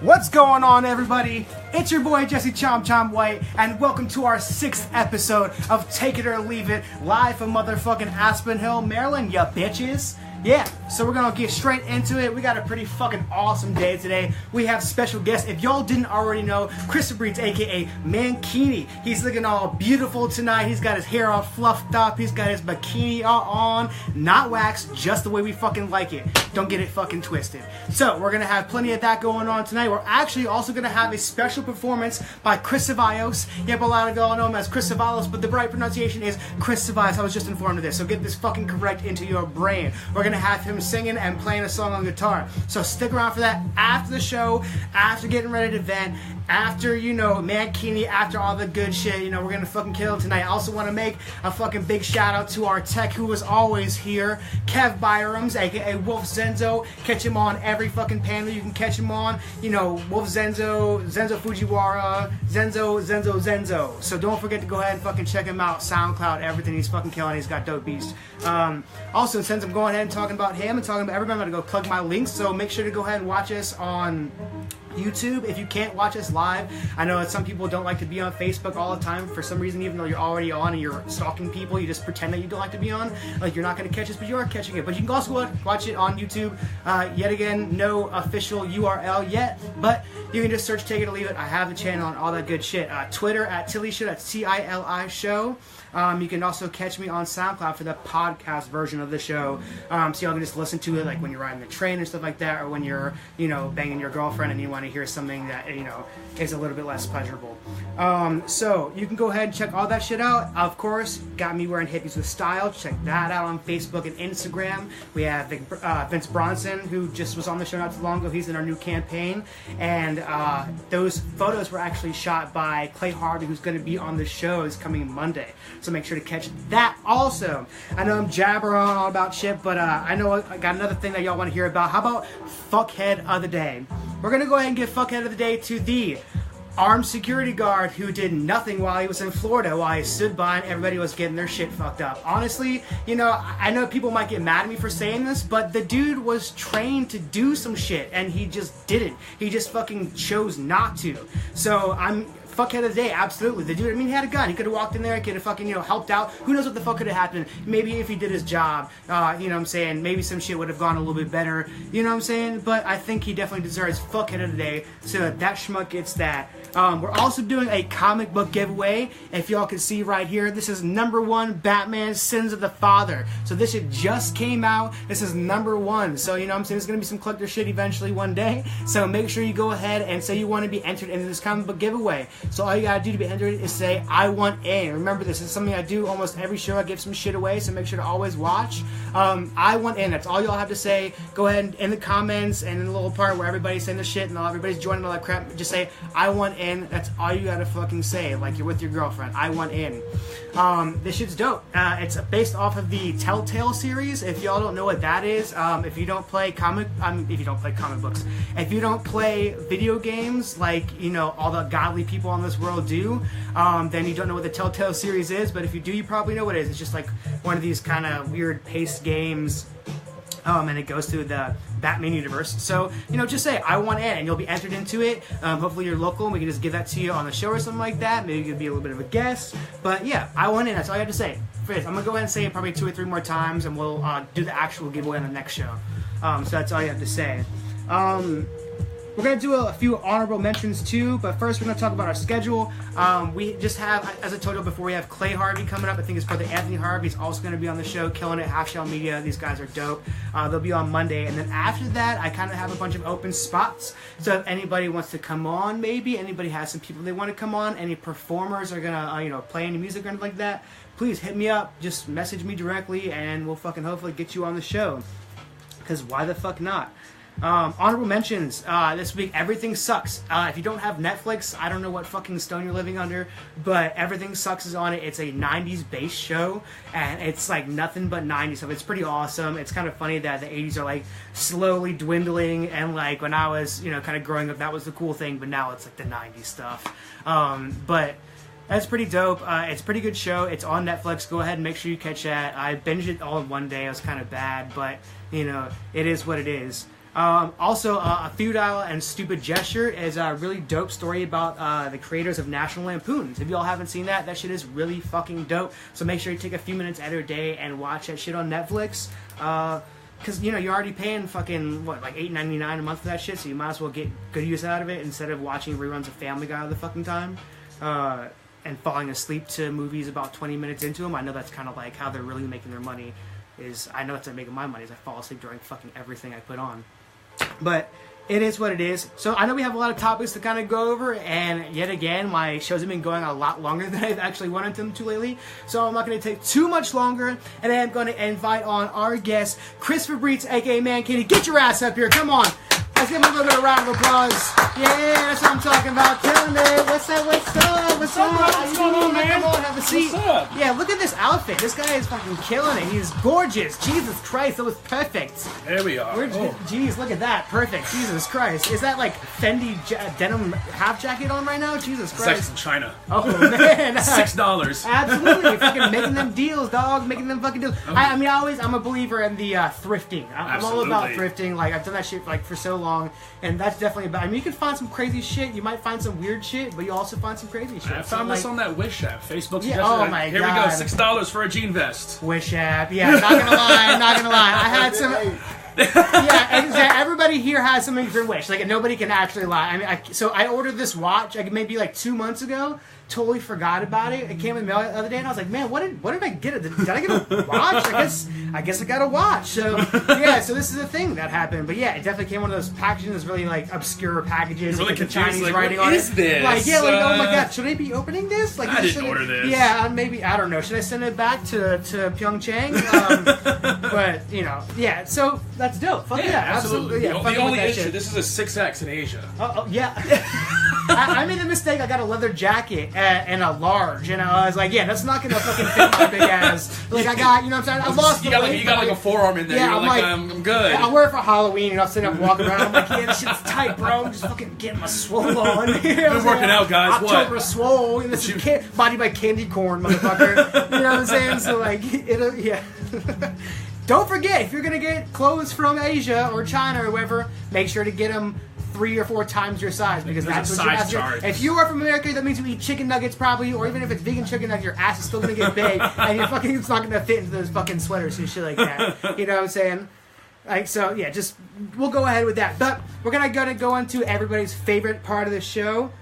What's going on, everybody? It's your boy Jesse Chom Chom White, and welcome to our 6th episode of Take It or Leave It, live from motherfucking Aspen Hill, Maryland, ya bitches. Yeah, so we're gonna get straight into it. We got a pretty fucking awesome day today. We have special guests. If y'all didn't already know, Chris fabritz, aka Mankini. He's looking all beautiful tonight. He's got his hair all fluffed up. He's got his bikini all on, not waxed, just the way we fucking like it. Don't get it fucking twisted. So we're gonna have plenty of that going on tonight. We're actually also gonna have a special performance by Chris Cevallos. Yep, a lot of y'all know him as Chris Cevallos, but the right pronunciation is Chris Cevallos. I was just informed of this, so get this fucking correct into your brain. We're gonna have him singing and playing a song on guitar. So stick around for that after the show, after getting ready to vent, after, you know, Mankini, after all the good shit. You know, we're gonna fucking kill it tonight. I also want to make a fucking big shout out to our tech who is always here, Kev Byram's, aka Wolf Zenzo. Catch him on every fucking panel you can catch him on. You know, Wolf Zenzo, Zenzo Fujiwara, Zenzo. So don't forget to go ahead and fucking check him out. SoundCloud, everything. He's fucking killing. He's got dope beats. Also, since I'm going ahead and talking about him and talking about everybody, I'm gonna go plug my links. So make sure to go ahead and watch us on YouTube. If you can't watch us live, I know that some people don't like to be on Facebook all the time for some reason, even though you're already on and you're stalking people, you just pretend that you don't like to be on, like you're not going to catch us, but you are catching it. But you can also watch it on YouTube. Yet again, no official URL yet, but you can just search Take It or Leave It. I have the channel and all that good shit. Twitter at Tilly Show, that's TILI Show. You can also catch me on SoundCloud for the podcast version of the show. So y'all can just listen to it like when you're riding the train and stuff like that, or when you're, you know, banging your girlfriend and you want want to hear something that, is a little bit less pleasurable. So you can go ahead and check all that shit out. Of course, got me wearing hippies with style. Check that out on Facebook and Instagram. We have Vince Bronson, who just was on the show not too long ago. He's in our new campaign. And those photos were actually shot by Clay Harvey, who's going to be on the show this coming Monday. So make sure to catch that also. I know I'm jabbering on all about shit, but I know I got another thing that y'all want to hear about. How about Fuckhead of the Day? We're going to go ahead and give Fuckhead of the Day to the armed security guard who did nothing while he was in Florida, while he stood by and everybody was getting their shit fucked up. Honestly, I know people might get mad at me for saying this, but the dude was trained to do some shit and he just didn't. He just fucking chose not to. So I'm fuckhead of the day, absolutely. The dude, he had a gun. He could have walked in there, he could have fucking, helped out. Who knows what the fuck could have happened? Maybe if he did his job, maybe some shit would have gone a little bit better. You know what I'm saying? But I think he definitely deserves fuckhead of the day, so that schmuck gets that. We're also doing a comic book giveaway. If y'all can see right here, this is #1 Batman Sins of the Father. So this shit just came out. This is #1. So, there's going to be some collector shit eventually one day. So make sure you go ahead and say you want to be entered into this comic book giveaway. So all you gotta do to be entered is say, I want in. Remember, this is something I do almost every show. I give some shit away, so make sure to always watch. I want in. That's all y'all have to say. Go ahead in the comments and in the little part where everybody's saying the shit and everybody's joining all that crap, just say, I want in. That's all you gotta fucking say, like you're with your girlfriend. I want in. This shit's dope. It's based off of the Telltale series. If y'all don't know what that is, if you don't play comic books, if you don't play video games like, all the godly people on this world do, then you don't know what the Telltale series is. But if you do, you probably know what it is. It's just like one of these kind of weird paced games, and it goes through the Batman universe. So, just say, I want in, and you'll be entered into it. Hopefully you're local, and we can just give that to you on the show or something like that. Maybe you could be a little bit of a guest. But yeah, I want in. That's all you have to say. Fritz, I'm going to go ahead and say it probably 2 or 3 more times, and we'll do the actual giveaway on the next show. So that's all you have to say. We're going to do a few honorable mentions too, but first we're going to talk about our schedule. We just have, as I told you before, we have Clay Harvey coming up. I think it's brother Anthony Harvey. He's also going to be on the show, killing it. Half Shell Media. These guys are dope. They'll be on Monday. And then after that, I kind of have a bunch of open spots. So if anybody wants to come on, maybe, anybody has some people they want to come on, any performers are going to, play any music or anything like that, please hit me up. Just message me directly and we'll fucking hopefully get you on the show. Because why the fuck not? Honorable mentions, this week, Everything Sucks. If you don't have Netflix, I don't know what fucking stone you're living under, but Everything Sucks is on it. It's a 90s based show, and it's like nothing but 90s stuff. It's pretty awesome. It's kind of funny that the 80s are like slowly dwindling, and like when I was, kind of growing up, that was the cool thing, but now it's like the 90s stuff. But that's pretty dope. It's a pretty good show. It's on Netflix. Go ahead and make sure you catch that. I binged it all in one day. It was kind of bad, but, it is what it is. Also, A Futile and Stupid Gesture is a really dope story about the creators of National Lampoons. If y'all haven't seen that, that shit is really fucking dope. So make sure you take a few minutes out of your day and watch that shit on Netflix. Because, you're already paying fucking, like $8.99 a month for that shit, so you might as well get good use out of it instead of watching reruns of Family Guy all the fucking time. And falling asleep to movies about 20 minutes into them. I know that's kind of like how they're really making their money. I know that's how I'm making my money, is I fall asleep during fucking everything I put on. But it is what it is. So I know we have a lot of topics to kind of go over, and yet again, my shows have been going a lot longer than I've actually wanted them to lately. So I'm not going to take too much longer, and I am going to invite on our guest, Chris Fabritz, aka Mankini. Get your ass up here, come on. Let's give him a little bit of round of applause. Yeah, that's what I'm talking about. Killing it. What's up? What's up? What's up? What's going on, man? Come on, have a seat. What's up? Yeah, look at this outfit. This guy is fucking killing it. He's gorgeous. Jesus Christ, that was perfect. There we are. Jeez, look at that. Perfect. Jesus Christ. Is that like Fendi denim half jacket on right now? Jesus Christ. Sex in China. Oh, man. $6. Absolutely. Fucking making them deals, dog. Making them fucking deals. I'm a believer in the thrifting. I'm all about thrifting. Like, I've done that shit like for so long. And that's definitely about. You can find some crazy shit. You might find some weird shit, but you also find some crazy shit. I found this on that Wish app. Facebook suggested. Oh my Here God. we go. $6 for a jean vest. Wish app. Yeah, not gonna lie. I had some. Yeah, exactly. Everybody here has something for Wish. Like, nobody can actually lie. So I ordered this watch maybe like 2 months ago, totally forgot about it. It came in the mail the other day, and I was like, man, what did I get? Did I get a watch? I guess I got a watch. So yeah, so this is a thing that happened. But yeah, it definitely came one of those packaging that's really like obscure packages. Really with the confused, Chinese like, writing what on is it. this? Like yeah, like oh my god, should I be opening this? Like I didn't order this. Yeah, maybe I don't know. Should I send it back to Pyeongchang? But you know, yeah. So that's dope. Fuck yeah, absolutely. Yeah, The only issue, this is a 6X in Asia. Oh yeah. I made a mistake. I got a leather jacket and a large, and I was like, yeah, that's not gonna fucking fit my big ass. Like I got, you know what I'm saying? I lost. You got like a forearm in there. Yeah, You're like, I'm good. Yeah, I wear it for Halloween, and I'm sitting up walking around. I'm like, yeah, this shit's tight, bro. I'm just fucking getting my swole on. You know Been working out, guys. October swole. This is body by candy corn, motherfucker. You know what I'm saying? So like, yeah. Don't forget, if you're gonna get clothes from Asia or China or wherever, make sure to get them 3 or 4 times your size, because that's what size chart. If you are from America, that means you eat chicken nuggets probably, or even if it's vegan chicken nuggets, your ass is still gonna get big, and you're fucking, it's not gonna fit into those fucking sweaters and shit like that. You know what I'm saying? Like, so yeah, just we'll go ahead with that. But we're gonna go into everybody's favorite part of the show.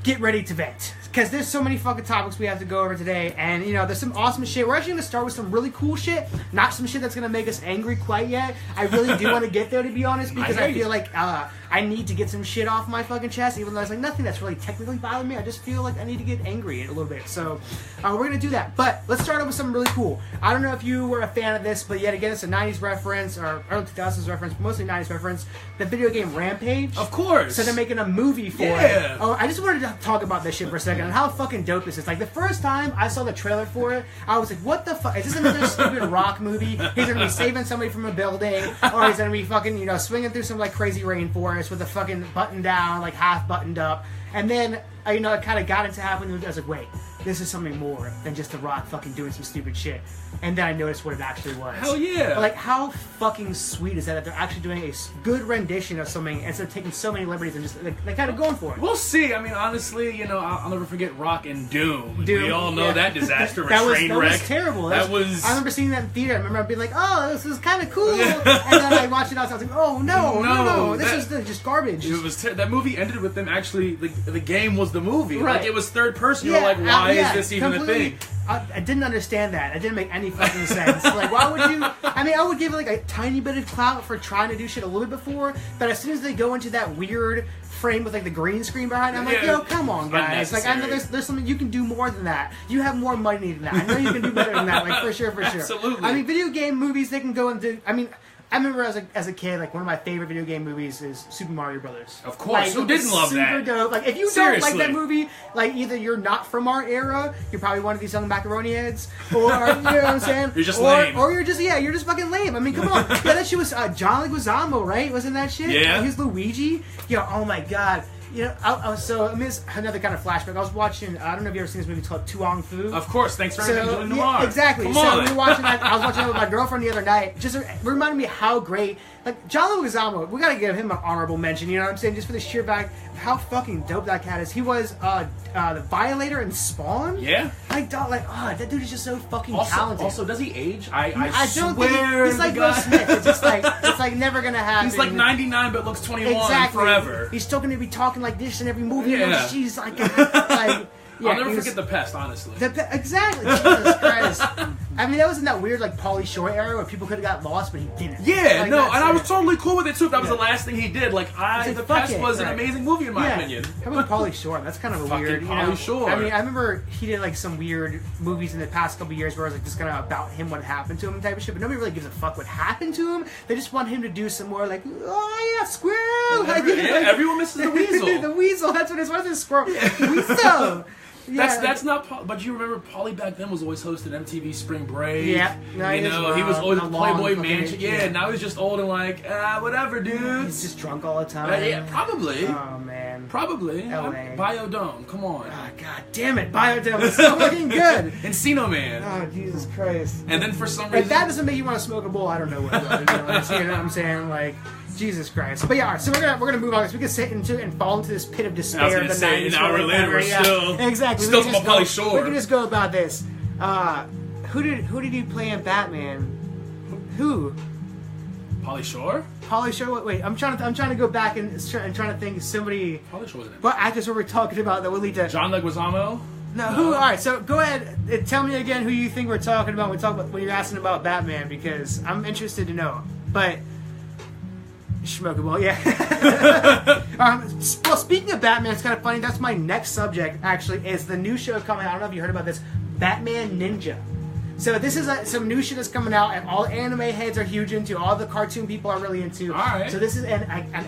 Get ready to vent. Because there's so many fucking topics we have to go over today, and you know, there's some awesome shit. We're actually gonna start with some really cool shit, not some shit that's gonna make us angry quite yet. I really do want to get there, to be honest, because I feel like I need to get some shit off my fucking chest, even though there's like nothing that's really technically bothering me. I just feel like I need to get angry a little bit. So we're gonna do that. But let's start off with something really cool. I don't know if you were a fan of this, but yet again, it's a 90s reference, or early 2000s reference, mostly 90s reference. The video game Rampage. Of course. So they're making a movie for it. Oh, I just wanted to talk about this shit for a second, and how fucking dope this is. Like, the first time I saw the trailer for it, I was like, what the fuck? Is this another stupid rock movie? He's gonna be saving somebody from a building, or he's gonna be fucking, you know, swinging through some, like, crazy rainforest with a fucking button down, like, half buttoned up. And then, you know, it kind of got into happening. I was like, wait, this is something more than just The Rock fucking doing some stupid shit. And then I noticed what it actually was. Hell yeah. Like, how fucking sweet is that they're actually doing a good rendition of something instead of taking so many liberties and just, like, they're kind of going for it. We'll see. I mean, honestly, you know, I'll never forget Rock and Doom. We all know that disaster, that train wreck. That was terrible. That was... I remember seeing that in theater. I remember being like, oh, this is kind of cool. And then I watched it outside. I was like, oh, no. This is just garbage. It was that movie ended with them actually, the game was the movie. Right. Like, it was third person. You were like, why is this even a thing? I didn't understand that. It didn't make any fucking sense. Like, why would you... I mean, I would give it, like, a tiny bit of clout for trying to do shit a little bit before, but as soon as they go into that weird frame with, like, the green screen behind it, I'm like, yo, come on, guys. Like, I know there's something... You can do more than that. You have more money than that. I know you can do better than that. Like, for sure. Absolutely. I mean, video game movies, they can go and do... I mean... I remember as a kid, like, one of my favorite video game movies is Super Mario Brothers. Of course, like, who didn't love that? Super dope. Like, if you don't like that movie, like, either you're not from our era, you're probably one of these young macaroni heads, or, you know what I'm saying? You're just lame. Or you're just fucking lame. I mean, come on. Yeah, that shit was John Leguizamo, right? Wasn't that shit? Yeah. He was Luigi. Yo, oh my god. You know, so I mean, it's another kind of flashback. I was watching. I don't know if you ever seen this movie called Tuong Fu. Of course, thanks for having me. Yeah, exactly. We were watching that. I was watching it with my girlfriend the other night. Just reminded me how great. Like, John Leguizamo, we gotta give him an honorable mention. You know what I'm saying? Just for the sheer fact of how fucking dope that cat is. He was the Violator in Spawn. Yeah. That dude is just so fucking talented. Also, does he age? I don't swear. He's like Will Smith. It's just like it's like never gonna happen. He's like 99 but looks 21 forever. He's still gonna be talking like this in every movie. Yeah. She's like yeah, I'll never forget The Pest, honestly. Exactly. Jesus Christ. I mean, that was in that weird, like, Pauly Shore era where people could have got lost, but he didn't. Yeah, like, no, and I was totally cool with it, too. That was the last thing he did. Like, The Pest was an amazing movie, in my opinion. How about Pauly Shore? That's kind of a weird, Pauly Shore. I mean, I remember he did, like, some weird movies in the past couple years where it was, like, just kind of about him, what happened to him type of shit, but nobody really gives a fuck what happened to him. They just want him to do some more, like, oh, yeah, squirrel. Everyone misses the weasel. The weasel, that's what it is. What is it, squirrel? Weasel. Yeah. That's not. But you remember, Pauly back then was always hosting MTV Spring Break. Yeah, no, he was always a Playboy Mansion. Yeah, now he's just old and like, whatever, dude. He's just drunk all the time. Yeah, probably. Oh man, probably. Biodome, come on. Oh, God damn it, Biodome is so fucking good. Encino Man. Oh Jesus Christ. And then for some reason, if that doesn't make you want to smoke a bowl, I don't know what does. You know what I'm saying? Like, Jesus Christ. But yeah, all right, so we're gonna move on because we can sit into and fall into this pit of despair. I was gonna say, an hour later, we're still exactly. Still from Pauly Shore. We can just go about this. Who did you play in Batman? Who? Pauly Shore? Pauly Shore. Wait, I'm trying to go back and trying to think of somebody. Pauly Shore wasn't it? What actors were we talking about that would lead to John Leguizamo? No, who? All right, so go ahead. Tell me again who you think we're talking about when you're asking about Batman, because I'm interested to know. But Schmokable, yeah. Well, speaking of Batman, it's kind of funny. That's my next subject. Actually, is the new show coming out. I don't know if you heard about this. Batman Ninja. So this is some new shit that's coming out, and all anime heads are huge into. All the cartoon people are really into. All right. So this is an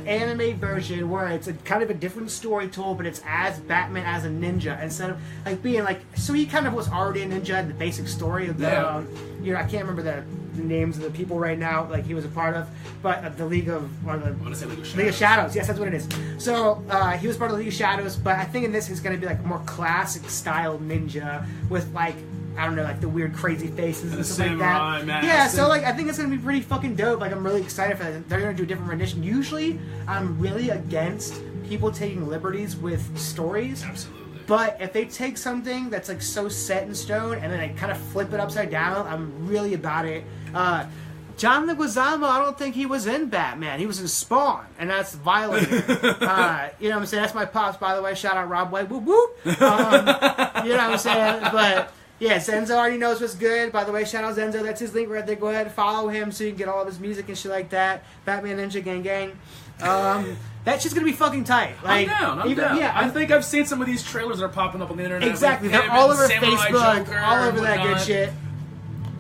anime version where it's a kind of a different story told, but it's as Batman as a ninja instead of like being like. So he kind of was already a ninja in the basic story of the. Yeah. I can't remember the names of the people right now. Like he was a part of, but the League of or the I want to say League of Shadows. League of Shadows. Yes, that's what it is. So he was part of the League of Shadows, but I think in this is going to be like a more classic style ninja with like. I don't know, like the weird crazy faces and stuff like that. Mask. Yeah, so like I think it's gonna be pretty fucking dope. Like I'm really excited for that. They're gonna do a different rendition. Usually, I'm really against people taking liberties with stories. Absolutely. But if they take something that's like so set in stone and then they kind of flip it upside down, I'm really about it. John Leguizamo, I don't think he was in Batman. He was in Spawn, and that's violent. You know what I'm saying? That's my pops, by the way. Shout out Rob White. Whoop whoop. You know what I'm saying? But. Yeah, Zenzo already knows what's good. By the way, shout out Zenzo. That's his link right there. Go ahead and follow him so you can get all of his music and shit like that. Batman Ninja Gang Gang. That shit's gonna be fucking tight. Like, I'm down. Yeah, I think I've seen some of these trailers that are popping up on the internet. Exactly. Like they're all over Samurai Facebook, Joker all over that whatnot. good shit.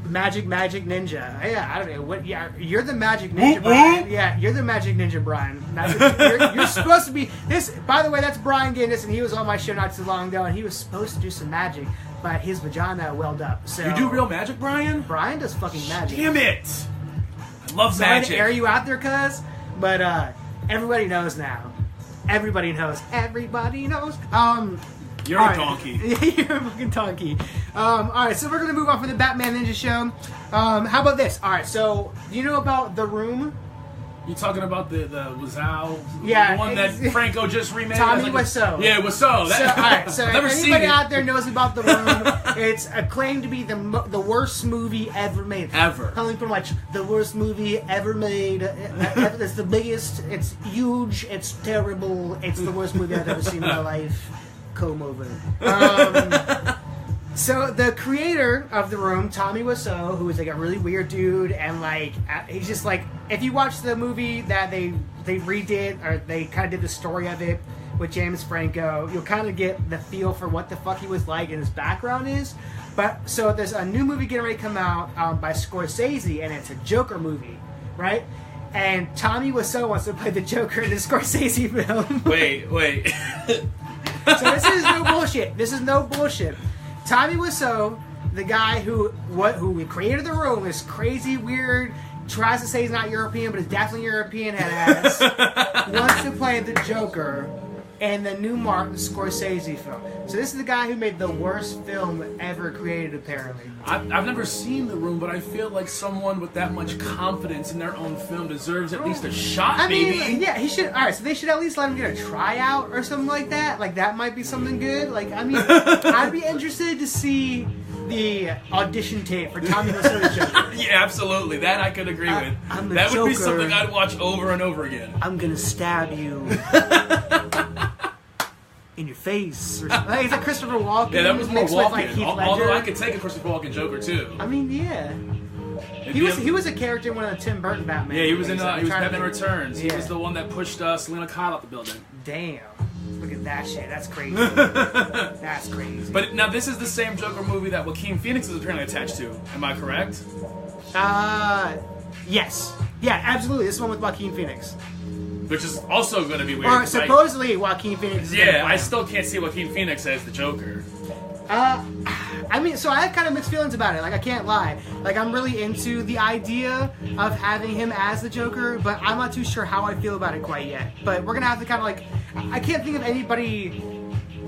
Magic Ninja. Yeah, I don't know what. Yeah, you're the Magic Ninja, Brian. Yeah, you're the Magic Ninja, Brian. You're supposed to be this. By the way, that's Brian Guinness, and he was on my show not too long ago, and he was supposed to do some magic, but his vagina welled up. So You do real magic, Brian? Brian does fucking magic. Damn it! I love Sorry magic. to air you out there, cuz, but everybody knows now. Everybody knows. Everybody knows. You're all a right. donkey. You're a fucking donkey. Alright, so we're going to move on from the Batman Ninja show. How about this? Alright, so, do you know about The Room? You talking about the Wiseau? Yeah. The one that Franco just remade? Tommy Like Wiseau. Yeah, Wiseau. Alright, so I've never if seen anybody it. out there knows about The Room, it's acclaimed to be the worst movie ever made. Ever. Coming from like the worst movie ever made. It's the biggest, it's huge, it's terrible, it's the worst movie I've ever seen in my life. Comb over. So the creator of The Room, Tommy Wiseau, who is like a really weird dude, and like he's just like, if you watch the movie that they redid, or they kind of did the story of it with James Franco, you'll kind of get the feel for what the fuck he was like and his background is. But so there's a new movie getting ready to come out by Scorsese, and it's a Joker movie, right? And Tommy Wiseau wants to play the Joker in the Scorsese film. Wait. So this is no bullshit. This is no bullshit. Tommy Wiseau, the guy who created The Room, is crazy, weird, tries to say he's not European, but is definitely European head ass, wants to play the Joker in the new Martin Scorsese film. So this is the guy who made the worst film ever created, apparently. I've never seen The Room, but I feel like someone with that much confidence in their own film deserves at least a shot, I maybe. mean, yeah, he should. All right, so they should at least let him get a tryout or something like that. Like that might be something good. Like I mean, I'd be interested to see the audition tape for Tommy Wiseau's Joker. Yeah, absolutely. That I could agree with. I'm the That would be Joker. something I'd watch over and over again. I'm gonna stab you in your face. Or something. Like, is it Christopher Walken? Yeah, that was more mixed with, like, Walken. Heath Although Ledger? I could take a Christopher Walken Joker too. I mean, yeah. He was a character in one of the Tim Burton Batman. Yeah, he was in. movies. He was I'm trying Batman to- Returns. He Yeah. was the one that pushed Selena Kyle out the building. Damn. Look at that shit. That's crazy. That's crazy. But now this is the same Joker movie that Joaquin Phoenix is apparently attached to. Am I correct? Yes. Yeah, absolutely. This is one with Joaquin Phoenix. Which is also going to be weird. Or 'cause I- supposedly Joaquin Phoenix is gonna yeah, play I him. still can't see Joaquin Phoenix as the Joker. I mean, so I have kind of mixed feelings about it. Like, I can't lie. Like, I'm really into the idea of having him as the Joker, but I'm not too sure how I feel about it quite yet. But we're gonna have to kind of like, I can't think of anybody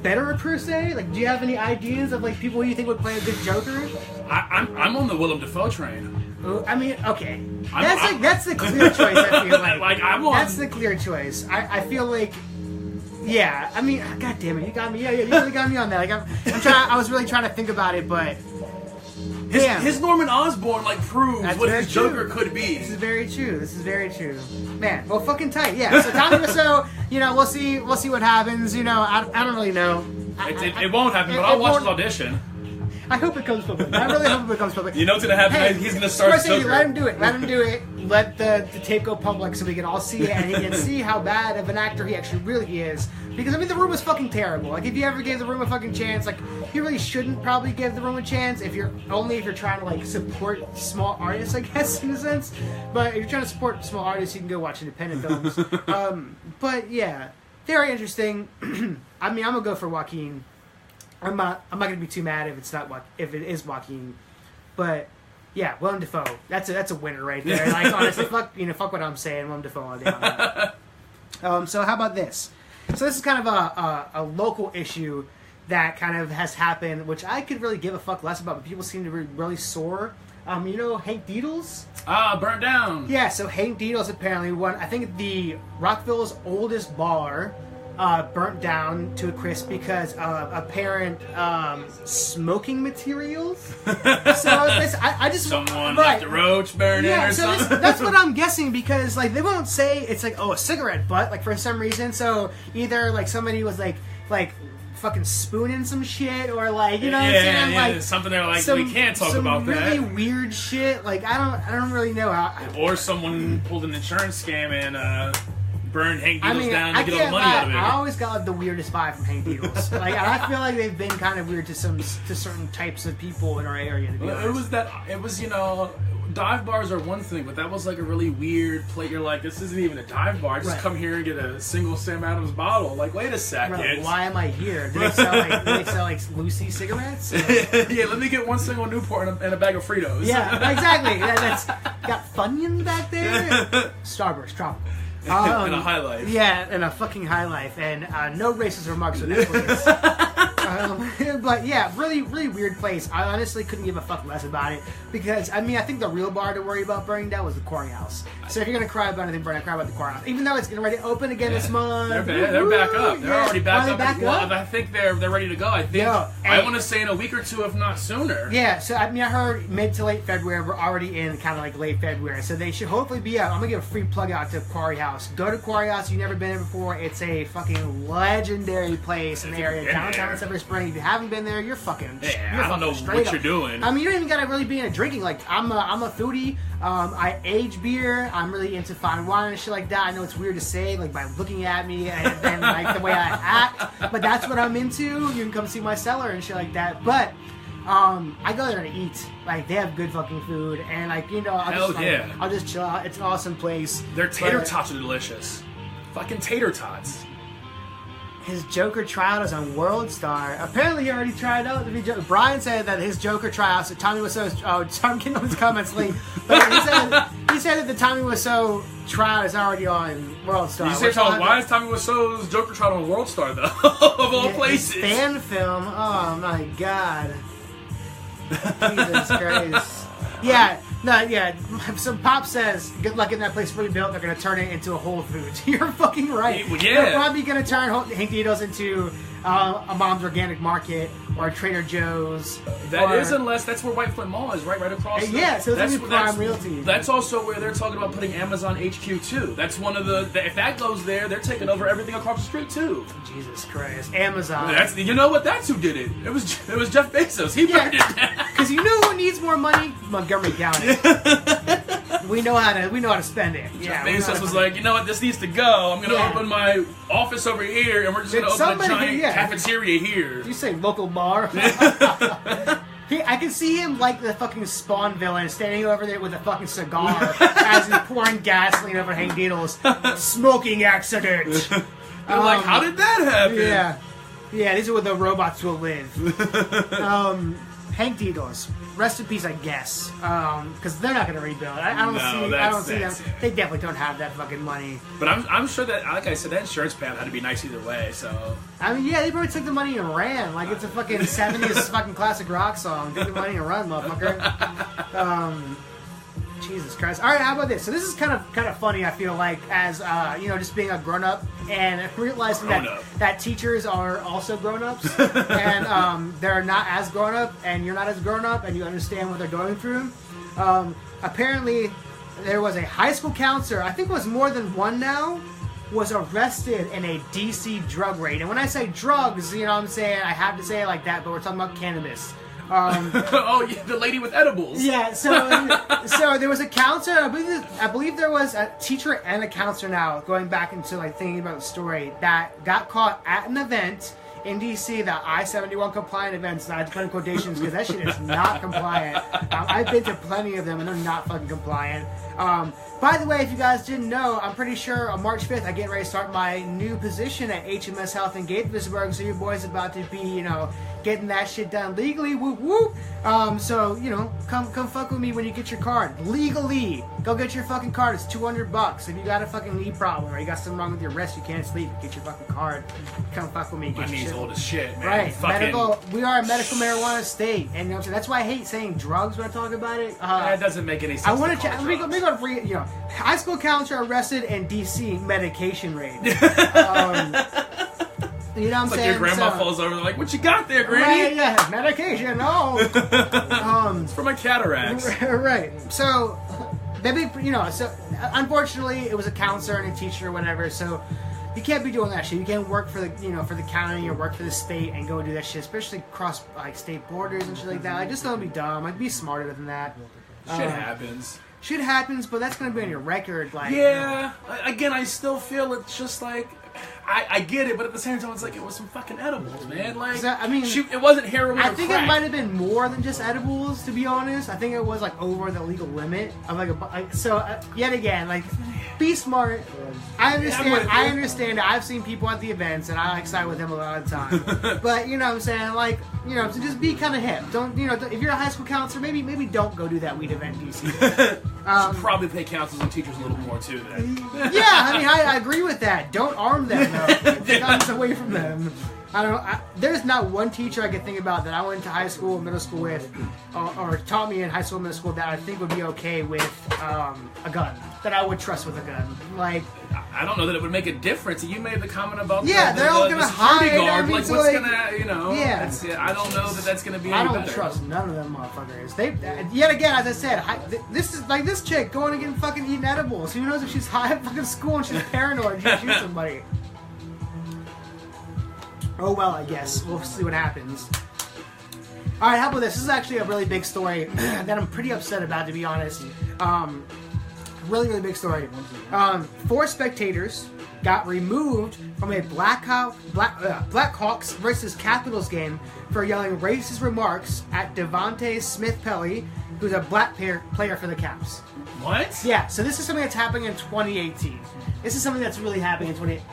better per se. Like, do you have any ideas of like people you think would play a good Joker? I'm on the Willem Dafoe train. I mean, okay, I'm- that's the clear choice. I feel like, Like, I'm on- that's the clear choice. I feel like. Yeah, I mean, god damn it, you got me. Yeah, you really got me on that. Like, I'm trying. I was really trying to think about it, but damn. His Norman Osborn proves That's what very his true. Joker could be. This is very true. This is very true. Man, well, fucking tight. Yeah. So Tommy Wiseau, we'll see what happens. I don't really know. It won't happen, but I'll watch his audition. I hope it comes public. I really hope it becomes public. You know what's gonna happen? Hey, He's gonna start. Let him do it. Let him do it. Let the tape go public so we can all see it and he can see how bad of an actor he actually really is. Because I mean, The Room was fucking terrible. Like, if you ever gave The Room a fucking chance, like, you really shouldn't probably give The Room a chance if you're trying to like support small artists, I guess, in a sense. But if you're trying to support small artists, you can go watch independent films. But yeah, very interesting. I mean, I'm gonna go for Joaquin. I'm not gonna be too mad if it is Joaquin, but yeah, Willem Dafoe. That's a winner right there. Like, honestly, fuck what I'm saying. Willem Dafoe all day on that. So how about this? So this is kind of a local issue that kind of has happened, which I could really give a fuck less about, but people seem to be really sore. You know Hank Deedles? Burnt down. Yeah, so Hank Deedles apparently I think the Rockville's oldest bar burnt down to a crisp because of apparent smoking materials. So I just someone left a roach burning or something. That's what I'm guessing, because like they won't say it's like, oh, a cigarette butt, like, for some reason. So either like somebody was like fucking spooning some shit, or like, you know what I'm saying? Yeah, like something they're like, we can't talk about that. Really weird shit. Like I don't really know how. Or someone pulled an insurance scam and burned Hank Deedles down to get all the money out of it. I always got like the weirdest vibe from Hank Deedles. Like, I feel like they've been kind of weird to certain types of people in our area. To be honest. It was dive bars are one thing, but that was like a really weird plate. You're like, this isn't even a dive bar. Just come here and get a single Sam Adams bottle. Like, wait a second. Right, why am I here? Do they sell like Lucy cigarettes? Yeah, let me get one single Newport and a bag of Fritos. Yeah, exactly. That's got Funyuns back there. Starburst, tropical. And a High Life. Yeah, and a fucking High Life. And no racist remarks on that place. But yeah, really, really weird place. I honestly couldn't give a fuck less about it, because I mean, I think the real bar to worry about burning down was the Quarry House. So if you're gonna cry about anything burning, cry about the Quarry House. Even though it's getting ready to open again this month. They're back up. They're already back up. Up? I think they're ready to go. I think I want to say in a week or two, if not sooner. Yeah. So I mean, I heard mid to late February. We're already in kind of like late February, so they should hopefully be out. I'm gonna give a free plug out to Quarry House. Go to Quarry House. You've never been there before. It's a fucking legendary place in the area, downtown Silver Spring. If you haven't been there, you're fucking. Yeah, I don't know what you're doing. I mean, you don't even gotta really be into drinking. Like, I'm a foodie. I age beer. I'm really into fine wine and shit like that. I know it's weird to say, like, by looking at me and like the way I act, but that's what I'm into. You can come see my cellar and shit like that. But I go there to eat. Like, they have good fucking food, and like, you know, I'll just chill out. It's an awesome place. Their tater tots are delicious. Fucking tater tots. His Joker tryout is on World Star. Apparently, he already tried out to be Joker. Brian said that his Joker tryouts. Tommy Wiseau's. Oh, I'm getting all his comments late. But he said that the Tommy Wiseau tryout is already on World Star. Why is Tommy Wiseau's Joker tryout on World Star though? Of all places. Fan film. Oh my god. Jesus Christ. Yeah. No, yeah. So Pop says, good luck getting that place rebuilt. They're going to turn it into a Whole Foods. You're fucking right. Yeah. They're probably going to turn Hank Deedles into a Mom's Organic Market or Trader Joe's. Unless that's where White Flint Mall is, right across. Yeah, so that's Prime Realty. That's also where they're talking about putting Amazon HQ too. That's one of the. If that goes there, they're taking over everything across the street too. Jesus Christ, Amazon. You know what? That's who did it. It was Jeff Bezos. He burned it down. Because you know who needs more money? Montgomery County. We know how to spend it. Jeff Bezos was like, you know what? This needs to go. I'm going to open my office over here, and we're just going to open a giant cafeteria here. Did you say local bar? I can see him like the fucking Spawn villain standing over there with a fucking cigar as he's pouring gasoline over Hank Deedles. Smoking accident. They're like, how did that happen? Yeah, these are where the robots will live. Hank Deedles, rest in peace, I guess, because they're not going to rebuild. I don't see them. They definitely don't have that fucking money. But I'm sure that, like I said, that insurance payout had to be nice either way. So I mean, yeah, they probably took the money and ran like it's a fucking 70s fucking classic rock song. Take the money and run, motherfucker. Jesus Christ. All right, how about this? So this is kind of funny, I feel like, as, just being a grown-up and realizing that teachers are also grown-ups and they're not as grown-up and you're not as grown-up and you understand what they're going through. Apparently, there was a high school counselor, I think it was more than one now, was arrested in a DC drug raid. And when I say drugs, you know what I'm saying, I have to say it like that, but we're talking about cannabis. Oh, yeah, the lady with edibles. Yeah, so there was a counselor, I believe there was a teacher and a counselor now, going back into like thinking about the story, that got caught at an event in DC, the I-71 compliant events, and I had to put in quotations because that shit is not compliant. I've been to plenty of them and they're not fucking compliant. By the way, if you guys didn't know, I'm pretty sure on March 5th I get ready to start my new position at HMS Health in Gaithersburg, so your boy's about to be, you know, getting that shit done legally, whoop whoop. So, you know, come fuck with me when you get your card. Legally. Go get your fucking card. It's $200. If you got a fucking knee problem or you got something wrong with your wrist, you can't sleep, get your fucking card. Come fuck with me. My knee's old as shit, man. Right. Medical. We are a medical marijuana state. And you know, so that's why I hate saying drugs when I talk about it. That doesn't make any sense. I want to check. Let me go free, you know, high school counselor arrested in DC medication raid. You know what I'm saying? Your grandma falls over, like, what you got there, Granny? Right, yeah, medication, no. It's for my cataracts. Right. So, maybe, you know, so unfortunately, it was a counselor and a teacher or whatever, so you can't be doing that shit. You can't work for the, you know, for the county or work for the state and go do that shit, especially across, like, state borders and shit like that. Like, just don't be dumb. Like, be smarter than that. Shit happens. Shit happens, but that's going to be on your record, like... Yeah. Again, I still feel it's just, like... I get it, but at the same time, it's like it was some fucking edibles, man. Like, I mean, it wasn't heroin. I think it might have been more than just edibles, to be honest. I think it was like over the legal limit of yet again, like, be smart. I understand. I've seen people at the events, and I side with them a lot of the time. But you know what I'm saying, like, you know, so just be kind of hip. Don't, you know, if you're a high school counselor, maybe don't go do that weed event in DC. Should probably pay counselors and teachers a little more too. Then. Yeah, I mean, I agree with that. Don't arm them though. Take guns away from them. I don't know. There's not one teacher I could think about that I went to high school, middle school with, or taught me in high school, middle school that I think would be okay with a gun. That I would trust with a gun. Like, I don't know that it would make a difference. You made the comment about they're all gonna hide. Guard. I mean, like, so what's like, gonna, you know? Yeah. I don't know that that's gonna be. Any I don't better. trust none of them motherfuckers. They yet again, as I said, this is like this chick going and getting fucking eating edibles. Who knows if she's high at fucking school and she's paranoid and she'll shoot somebody. Oh well, I guess we'll see what happens. All right, how about this? This is actually a really big story that I'm pretty upset about, to be honest. Really big story. 4 spectators got removed from a Blackhawks versus Capitals game for yelling racist remarks at Devontae Smith-Pelly, who's a black player for the Caps. What? Yeah, so this is something that's happening in 2018. This is something that's really happening in 2018.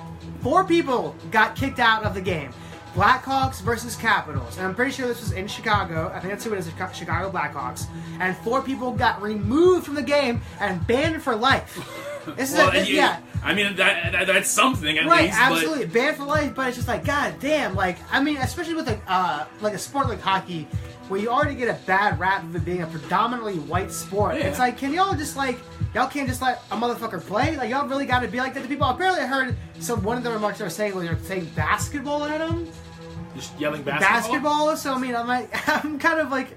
4 people got kicked out of the game. Blackhawks versus Capitals. And I'm pretty sure this was in Chicago. I think that's who it is, Chicago Blackhawks. And 4 people got removed from the game and banned for life. This is yeah. I mean, that's something at least. Right, absolutely. Banned for life, but it's just like, god damn. Like, I mean, especially with like a sport like hockey, where you already get a bad rap of it being a predominantly white sport. Yeah. It's like, can y'all just like, y'all can't just let a motherfucker play? Like, y'all really gotta be like that to people? Apparently I heard one of the remarks they were saying when they were saying basketball at them. Just yelling basketball? So, I mean, I'm kind of like,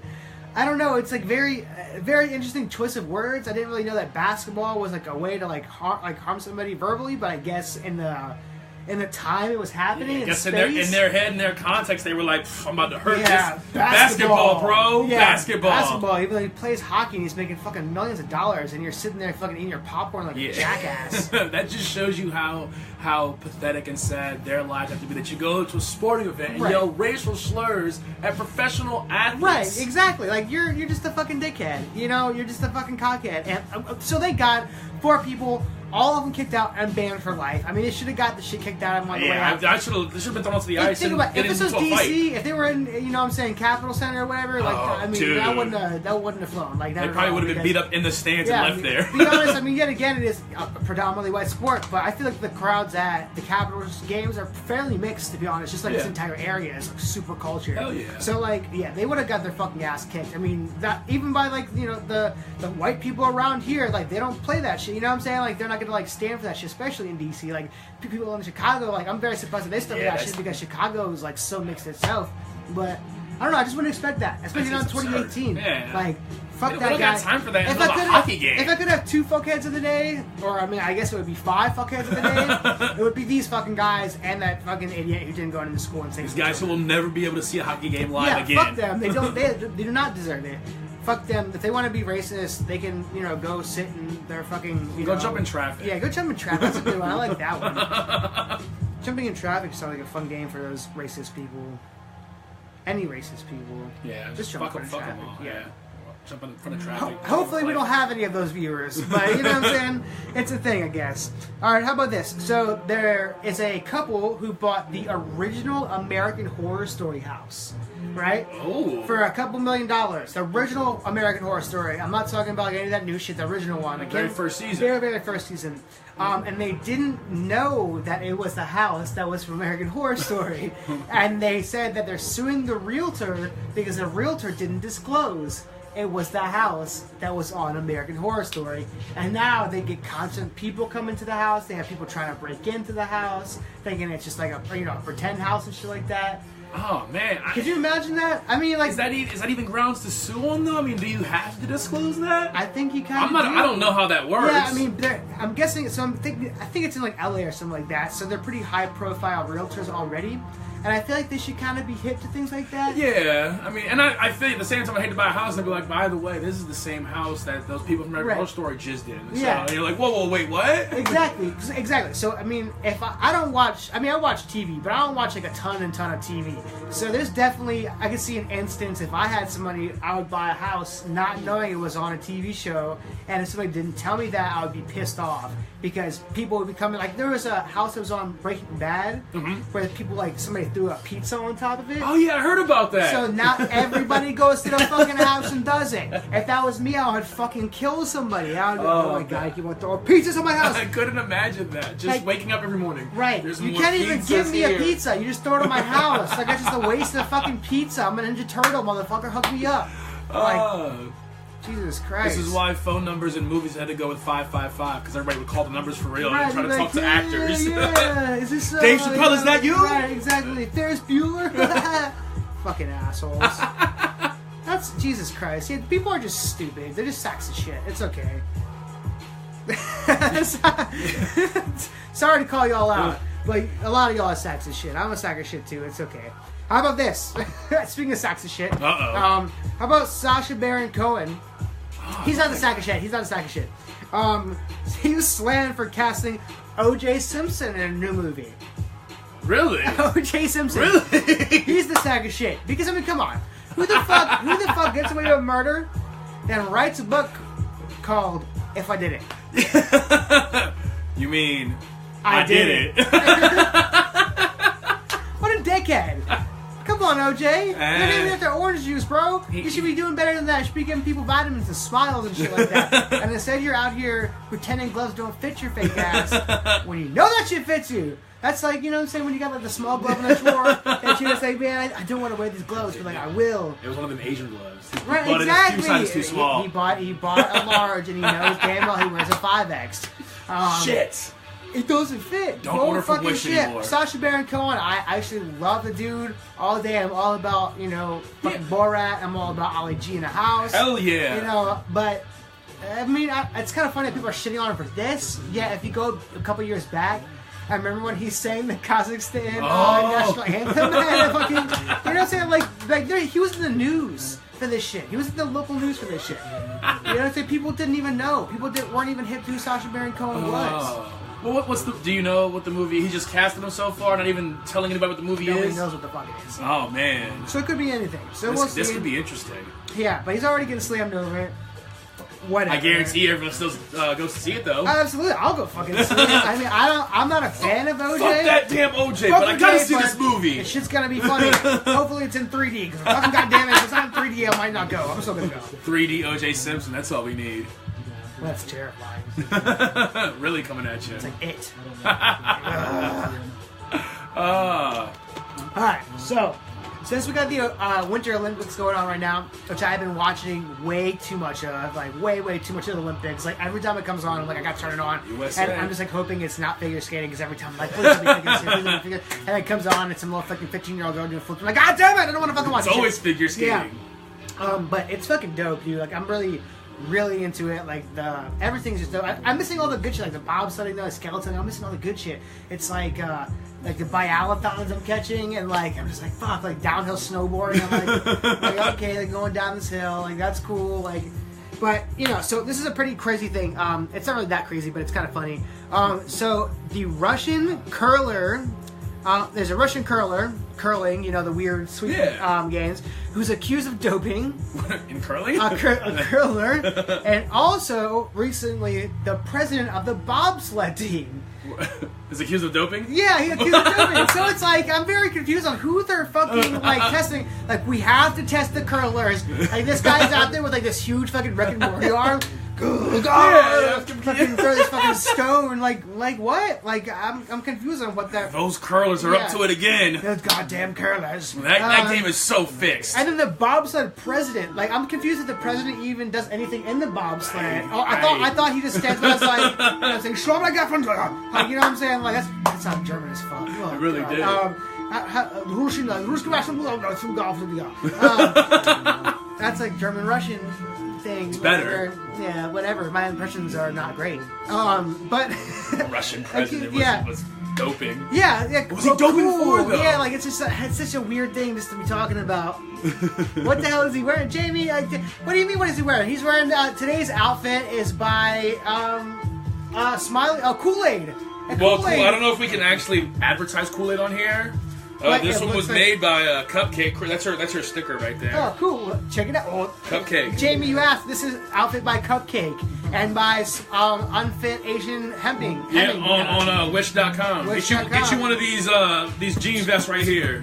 I don't know, it's like very interesting choice of words. I didn't really know that basketball was like a way to like harm somebody verbally, but I guess in the time it was happening, I guess in their head, in their context, they were like, I'm about to hurt this. Basketball, bro. Yeah, basketball. Even though he plays hockey and he's making fucking millions of dollars, and you're sitting there fucking eating your popcorn like a jackass. That just shows you how pathetic and sad their lives have to be. That you go to a sporting event and yell racial slurs at professional athletes. Right, exactly. Like, you're just a fucking dickhead. You know, you're just a fucking cockhead. And so they got 4 people, all of them kicked out and banned for life. I mean, they should have got the shit kicked out of them on the way out. They should have been thrown onto the ice and get if this was into a DC, fight. if they were in, you know what I'm saying, Capitol Center or whatever, like, I mean, dude. that wouldn't have flown. Like, they probably would have been beat up in the stands and left there. To be honest, I mean, yet again, it is a predominantly white sport, but I feel like the crowds at the Capitals games are fairly mixed, to be honest. Just like this entire area is like super cultured. Hell yeah. So, like, yeah, they would have got their fucking ass kicked. I mean, that even by, like, you know, the white people around here, like, they don't play that shit. You know what I'm saying? Like, they're not gonna, like, stand for that shit, especially in DC. Like, people in Chicago, like, I'm very surprised that they still do that shit because Chicago is, like, so mixed itself. But I don't know. I just wouldn't expect that, especially not in 2018. Yeah. Like, fuck we that don't guy. got time for that. If It's a hockey game. If I could have 2 fuckheads of the day, or I mean, I guess it would be 5 fuckheads of the day, it would be these fucking guys and that fucking idiot who didn't go into school and say these guys who will never be able to see a hockey game live again. Fuck them. They don't. They do not deserve it. Fuck them. If they want to be racist, they can, go sit in their fucking, Go jump in traffic. Yeah, go jump in traffic. That's a good one. I like that one. Jumping in traffic sounds like a fun game for those racist people. Any racist people. Yeah, just jump in fuck traffic. them all. Yeah. Jump in front of traffic. Hopefully we don't have any of those viewers, but you know what I'm saying? It's a thing, I guess. Alright, how about this? So there is a couple who bought the original American Horror Story house, right? Oh. For a couple $1 million. The original American Horror Story. I'm not talking about any of that new shit, the original one. The very first season. Very, very first season. And they didn't know that it was the house that was from American Horror Story. And they said that they're suing the realtor because the realtor didn't disclose it was the house that was on American Horror Story. And now they get constant people coming to the house. They have people trying to break into the house, thinking it's just like a pretend house and shit like that. Oh man! Could you imagine that? I mean, like, is that even grounds to sue on though? I mean, do you have to disclose that? I think you kind of. I don't know how that works. Yeah, I mean, I'm guessing. So I think it's in like LA or something like that. So they're pretty high-profile realtors already. And I feel like they should kind of be hip to things like that. Yeah, I mean, and I feel at the same time I hate to buy a house and be like, by the way, this is the same house that those people from American Horror Story jizzed in. So yeah. You're like, whoa, wait, what? Exactly. So, I mean, if I don't watch, I watch TV, but I don't watch like a ton of TV. So there's definitely, I could see an instance if I had some money, I would buy a house not knowing it was on a TV show. And if somebody didn't tell me that, I would be pissed off. Because people would be coming, like there was a house that was on Breaking Bad where people somebody threw a pizza on top of it. Oh yeah, I heard about that. So now everybody goes to the fucking house and does it. If that was me, I would fucking kill somebody. I would go, oh my god, you want to throw pizzas on my house? I couldn't imagine that. Just waking up every morning. Right. You can't even give me a pizza. You just throw it on my house. Like that's just a waste of fucking pizza. I'm a Ninja Turtle, motherfucker. Hook me up. Jesus Christ. This is why phone numbers in movies had to go with 555 because everybody would call the numbers for real and try to talk to actors. Yeah. Is this Dave Chappelle? Is that you? Right, exactly. Ferris Bueller. Fucking assholes. That's Jesus Christ. Yeah, people are just stupid. They're just sacks of shit. It's okay. Sorry to call y'all out, but a lot of y'all are sacks of shit. I'm a sack of shit too. It's okay. How about this? Speaking of sacks of shit. How about Sacha Baron Cohen? He's not a sack of shit. He's not a sack of shit. He was slammed for casting O.J. Simpson in a new movie. Really? O.J. Simpson. Really? He's the sack of shit. Because I mean, come on. Who the fuck gets away with murder and writes a book called "If I Did It"? You mean I did it? What a dickhead! Come on, OJ. You're naming after orange juice, bro. You should be doing better than that. You should be giving people vitamins and smiles and shit like that. And instead, you're out here pretending gloves don't fit your fake ass when you know that shit fits you. That's like, you know what I'm saying, when you got like the small glove in the drawer, that you're just like, man, I don't want to wear these gloves, but like, I will. It was one of them Asian gloves. Right, but exactly. It a few sizes too small. He bought a large, and he knows damn well he wears a 5X. Shit. It doesn't fit. Don't order from Wish anymore. Sacha Baron Cohen, I actually love the dude all day. I'm all about, fucking Borat. I'm all about Ali G in the house. Hell yeah. But, I mean, it's kind of funny that people are shitting on him for this. Yeah, if you go a couple years back, I remember when he sang the Kazakhstan national anthem. And fucking, you know what I'm saying? Like he was in the news for this shit. He was in the local news for this shit. You know what I'm saying? People didn't even know. People weren't even hip to who Sacha Baron Cohen was. Well, do you know what the movie? He just casted him so far, not even telling anybody what the movie Nobody is. knows what the fuck it is. Oh man! So it could be anything. So this could be interesting. Yeah, but he's already getting slammed over it. Whatever. I guarantee everyone still goes to see it though. Absolutely, I'll go fucking see it. I mean, I'm not a fan of OJ. Fuck that damn OJ, but I gotta see this movie. This shit's gonna be funny. Hopefully, it's in 3D. Because fucking goddamn it, if it's not in 3D, I might not go. I'm still gonna go. 3D OJ Simpson. That's all we need. Well, that's terrifying. Really coming at you. It's like it. Alright, so since we got the Winter Olympics going on right now, which I've been watching way too much of, like way too much of the Olympics. Like every time it comes on, I'm like, I got to turn it on, USA. and I'm just like hoping it's not figure skating because every time I'm like, please let me figure, and it comes on, it's some little fucking 15-year-old girl doing flips. I'm like, God damn it, I don't want to fucking watch it. It's always figure skating. Yeah. But it's fucking dope, dude. Like I'm really into it. Like everything's just dope. I'm missing all the good shit, like the bobsledding, the skeleton. I'm missing all the good shit. It's like the biathlons I'm catching, and like I'm just like fuck, like downhill snowboarding. I'm like okay, like going down this hill, like that's cool. Like, but so this is a pretty crazy thing. It's not really that crazy, but it's kind of funny. So the Russian curler. There's a Russian curling, the weird sweet games, who's accused of doping. In curling? A curler. And also, recently, the president of the bobsled team. Is accused of doping? Yeah, he's accused of doping. So it's like, I'm very confused on who they're fucking, testing. Like, we have to test the curlers. Like, this guy's out there with, like, this huge fucking Rick and Morty arm. Fucking throw this fucking stone, like what? Like I'm confused on what that. Those curlers are up to it again. Those goddamn curlers. That game is so fixed. And then the bobsled president, like I'm confused if the president even does anything in the bobsled. I thought he just stands there like saying "Show my like you know what I'm saying? Like that's not German as fuck. Oh, it really did. That's like German Russian thing. It's better. Whatever. My impressions are not great. But the Russian president was doping. Yeah. What was he doping for, though? Yeah, like it's such a weird thing just to be talking about. What the hell is he wearing, Jamie? What do you mean? What is he wearing? He's wearing today's outfit is by Kool-Aid. Well, I don't know if we can actually advertise Kool-Aid on here. This one was made by Cupcake. That's her sticker right there. Oh, cool. Check it out. Oh, Cupcake. Jamie, you asked. This is outfit by Cupcake and by Unfit Asian Hemming. Yeah, on Wish.com. Get you one of these jean vests right here.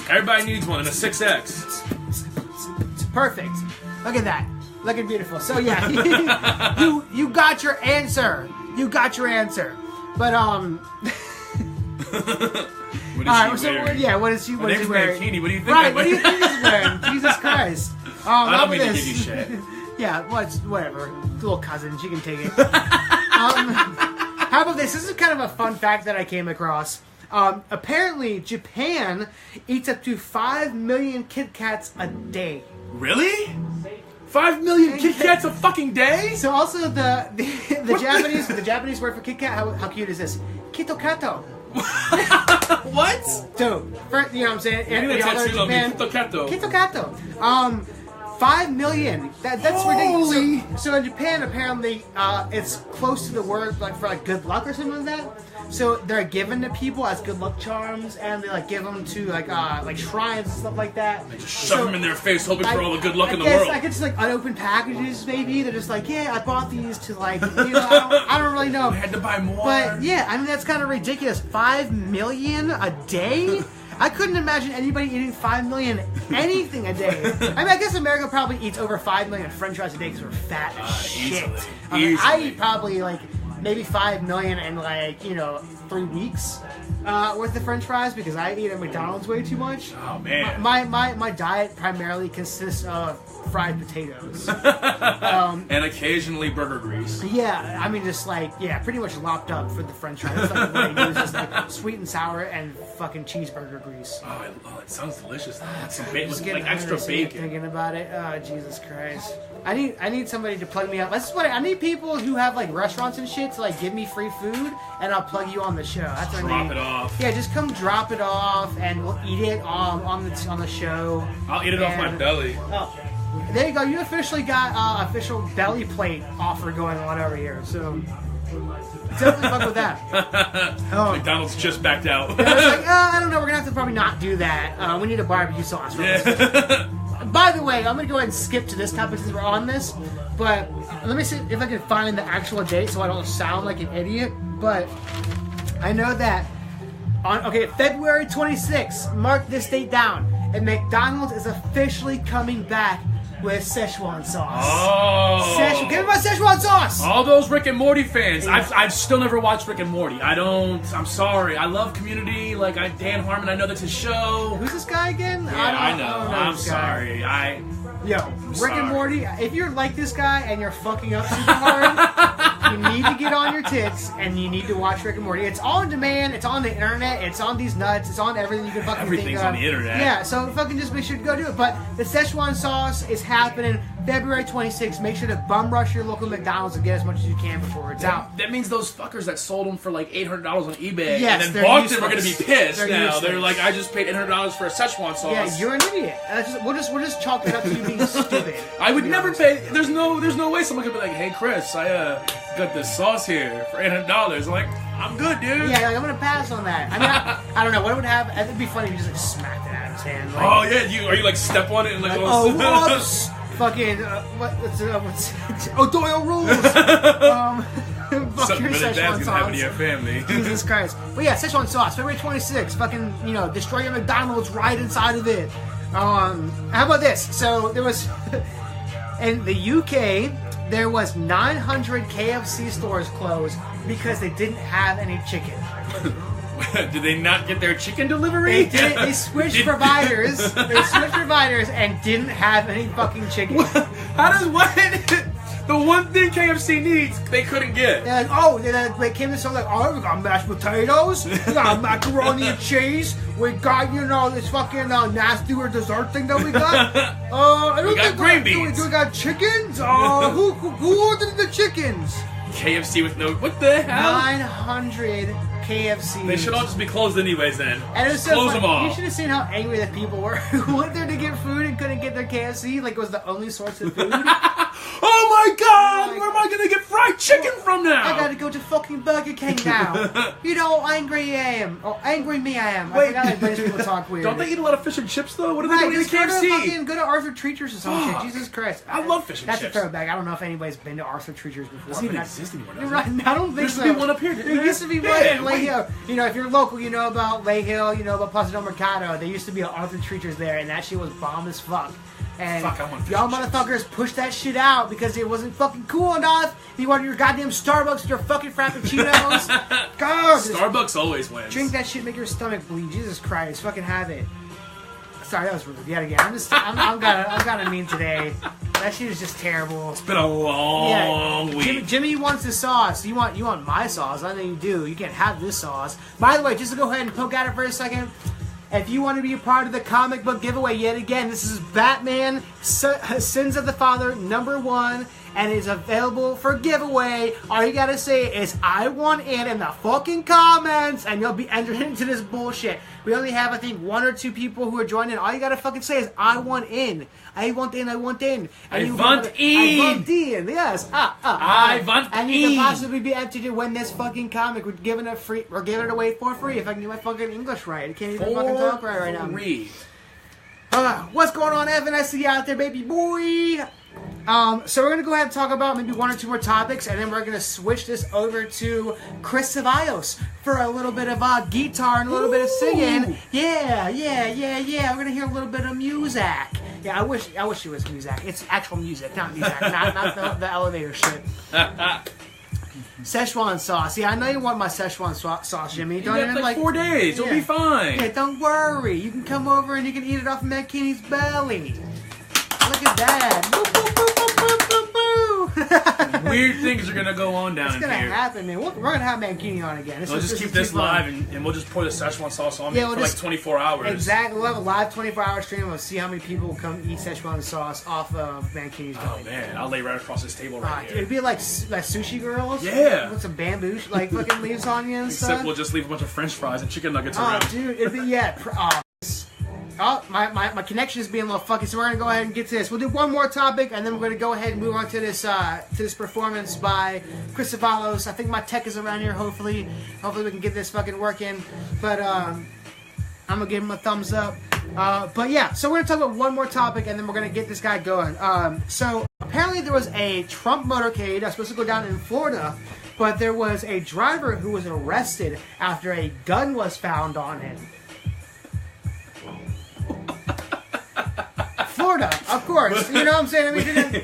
Everybody needs one in a 6X. Perfect. Look at that. Looking beautiful. So yeah, you got your answer. You got your answer. But What is she wearing? What is he wearing? Mankini, what do you think? Right, what do you think he's wearing? Jesus Christ. I don't mean to give you shit. Yeah, whatever. Little cousin, she can take it. How about this? This is kind of a fun fact that I came across. Apparently, Japan eats up to 5 million Kit Kats a day. Really? 5 million Kit Kats a fucking day? So also the Japanese word for Kit Kat, how cute is this? Kitokato. What? Dude, you know what I'm saying? Kitokato. 5 million. That's ridiculous. So in Japan, apparently, it's close to the word for good luck or something like that. So they're given to people as good luck charms, and they give them to like shrines and stuff like that. They just shove them in their face, hoping for all the good luck in the world. I guess just unopened packages, maybe. They're just like, yeah, I bought these to I don't really know. I had to buy more. But yeah, I mean that's kind of ridiculous. 5 million a day. I couldn't imagine anybody eating 5 million anything a day. I mean, I guess America probably eats over 5 million French fries a day because we're fat as shit. Easily. I eat probably maybe 5 million in 3 weeks worth of French fries because I eat at McDonald's way too much. Oh man. My diet primarily consists of fried potatoes. And occasionally burger grease. Yeah, I mean just pretty much lopped up for the French fries. What I do is just sweet and sour and fucking cheeseburger grease. Oh, it sounds delicious. Some Extra bacon. Thinking about it. Oh, Jesus Christ. I need somebody to plug me up. That's what I need. People who have restaurants and shit to give me free food, and I'll plug you on the show. That's what I need. Drop it off. Yeah, just come drop it off, and we'll eat it on the show. I'll eat it off my belly. Oh, there you go. You officially got official belly plate offer going on over here. So definitely fuck with that. McDonald's just backed out. I was I don't know. We're gonna have to probably not do that. We need a barbecue sauce. Yeah. By the way, I'm going to go ahead and skip to this topic since we're on this, but let me see if I can find the actual date so I don't sound like an idiot, but I know that February 26th, mark this date down, and McDonald's is officially coming back with Szechuan sauce. Oh. Give me my Szechuan sauce! All those Rick and Morty fans. Yeah. I've still never watched Rick and Morty. I'm sorry. I love Community. Dan Harmon, I know that's his show. Who's this guy again? Yeah, I know. I'm sorry. Rick and Morty, if you're like this guy and you're fucking up super hard, you need to get on your tits and you need to watch Rick and Morty. It's on demand, it's on the internet, it's on these nuts, it's on everything you can fucking think of. Everything's on the internet. Yeah, so fucking just make sure to go do it. But the Szechuan sauce is happening February 26th. Make sure to bum rush your local McDonald's and get as much as you can before it's out. That means those fuckers that sold them for like $800 on eBay yes, and then bought them are going to be pissed they're now. Useless. They're like, I just paid $800 for a Szechuan sauce. Yeah, you're an idiot. We'll just chalk it up to you being stupid. I would never pay. There's no way someone could be like, hey Chris, I got this sauce here for $800. I'm like, I'm good, dude. Yeah, I'm gonna pass on that. I mean, I don't know what would happen. It'd be funny if you just smacked it out of his hand. Oh yeah, are you like step on it and like oh whoops, fucking what's Doyle rules. Something really bad's gonna happen to your family. Jesus Christ. But yeah, Szechuan sauce, February 26th. Fucking destroy your McDonald's right inside of it. How about this? So there was in the UK. There was 900 KFC stores closed because they didn't have any chicken. Did they not get their chicken delivery? They did. They switched providers. They switched providers and didn't have any fucking chicken. How does the one thing KFC needs, they couldn't get? They're like, they came to something like, we got mashed potatoes, we got macaroni and cheese, we got, this fucking nasty or dessert thing that we got. We got green beans. We got chickens? Who ordered the chickens? KFC with no, what the hell? 900 KFC. They should all just be closed anyways then. And it was close them all. You should have seen how angry the people were who went there to get food and couldn't get their KFC. Like it was the only source of food. Oh my god! Where am I gonna get fried chicken from now? I gotta go to fucking Burger King now. You know how angry I am. Oh, angry me I am. Wait, I forgot that British people talk weird. Don't they eat a lot of fish and chips though? What are they doing at KFC? Go to Arthur Treacher's or some shit. Jesus Christ. I love fish and chips. That's a throwback. I don't know if anybody's been to Arthur Treacher's before. Doesn't even exist anymore, does it? Right. I don't think so. There used to be one up here. There used to be one in Lay Hill. If you're local, you know about Lay Hill, you know about Plaza del Mercado. There used to be an Arthur Treacher's there, and that shit was bomb as fuck. And y'all motherfuckers pushed that shit out because it wasn't fucking cool enough. You wanted your goddamn Starbucks with your fucking Frappuccinos. God, Starbucks always wins. Drink that shit, make your stomach bleed. Jesus Christ, fucking have it. Sorry, that was rude. Yet again, I'm kind of mean today. That shit is just terrible. It's been a long week. Jimmy wants the sauce. You want my sauce? I know you do. You can't have this sauce. By the way, just to go ahead and poke at it for a second. If you want to be a part of the comic book giveaway yet again, this is Batman Sins of the Father #1, and it's available for giveaway. All you gotta say is I want in the fucking comments, and you'll be entered into this bullshit. We only have, I think, 1 or 2 people who are joining. All you gotta fucking say is I want in. I want in. I want in. And I want in. I want in. Yes. I want in. And you can possibly be entered to win this fucking comic. We're giving it free. We're giving it away for free. If I can get my fucking English right, I can't even fucking talk right now. What's going on, Evan? I see you out there, baby boy. So we're gonna go ahead and talk about maybe 1 or 2 more topics, and then we're gonna switch this over to Chris Cevallos for a little bit of guitar and a little bit of singing. Yeah. We're gonna hear a little bit of music. Yeah, I wish it was music. It's actual music, not music, not the elevator shit. Szechuan sauce. Yeah, I know you want my Szechuan sauce, Jimmy. Don't even like 4 days. You'll be fine. Yeah, don't worry. You can come over and you can eat it off of Mankini's belly. Look at that. Boo, boo, boo, boo, boo, boo, boo. Weird things are going to go on down here. It's going to happen, man. We're going to have Mankini on again. We'll just keep this live, and we'll just pour the Szechuan sauce on for like 24 hours. Exactly. We'll have a live 24-hour stream. We'll see how many people will come eat Szechuan sauce off of Mankini's belly. Oh, man. I'll lay right across this table right here. It'd be like sushi girls. Yeah. With some bamboo, fucking leaves on you and stuff. Except we'll just leave a bunch of french fries and chicken nuggets around. Oh, dude. It'd be, my connection is being a little funky, so we're gonna go ahead and get to this. We'll do one more topic, and then we're gonna go ahead and move on to this performance by Chris Cevallos. I think my tech is around here. Hopefully we can get this fucking working. But I'm gonna give him a thumbs up. But yeah, so we're gonna talk about one more topic, and then we're gonna get this guy going. So apparently there was a Trump motorcade that's supposed to go down in Florida, but there was a driver who was arrested after a gun was found on him. Florida, of course. You know what I'm saying? I mean,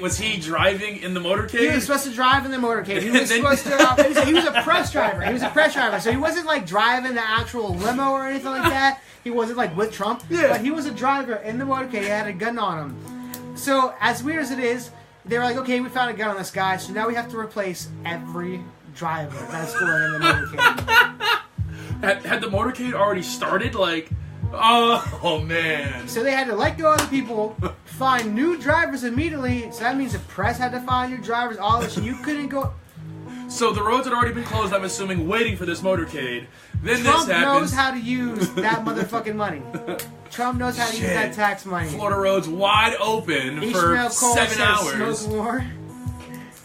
was he driving in the motorcade? He was supposed to drive in the motorcade. He was supposed to. He was a press driver. He was a press driver, so he wasn't like driving the actual limo or anything like that. He wasn't like with Trump, but he was a driver in the motorcade. He had a gun on him. So as weird as it is, they were like, okay, we found a gun on this guy, so now we have to replace every driver that's going in the motorcade. Had the motorcade already started? Like, oh man. So they had to let go of the people, find new drivers immediately. So that means the press had to find new drivers. All this, you couldn't go. So the roads had already been closed, I'm assuming, waiting for this motorcade. Then Trump this happens. knows how to use that motherfucking money. Trump knows how to use that tax money. Florida roads wide open for 7 hours. Smoke more.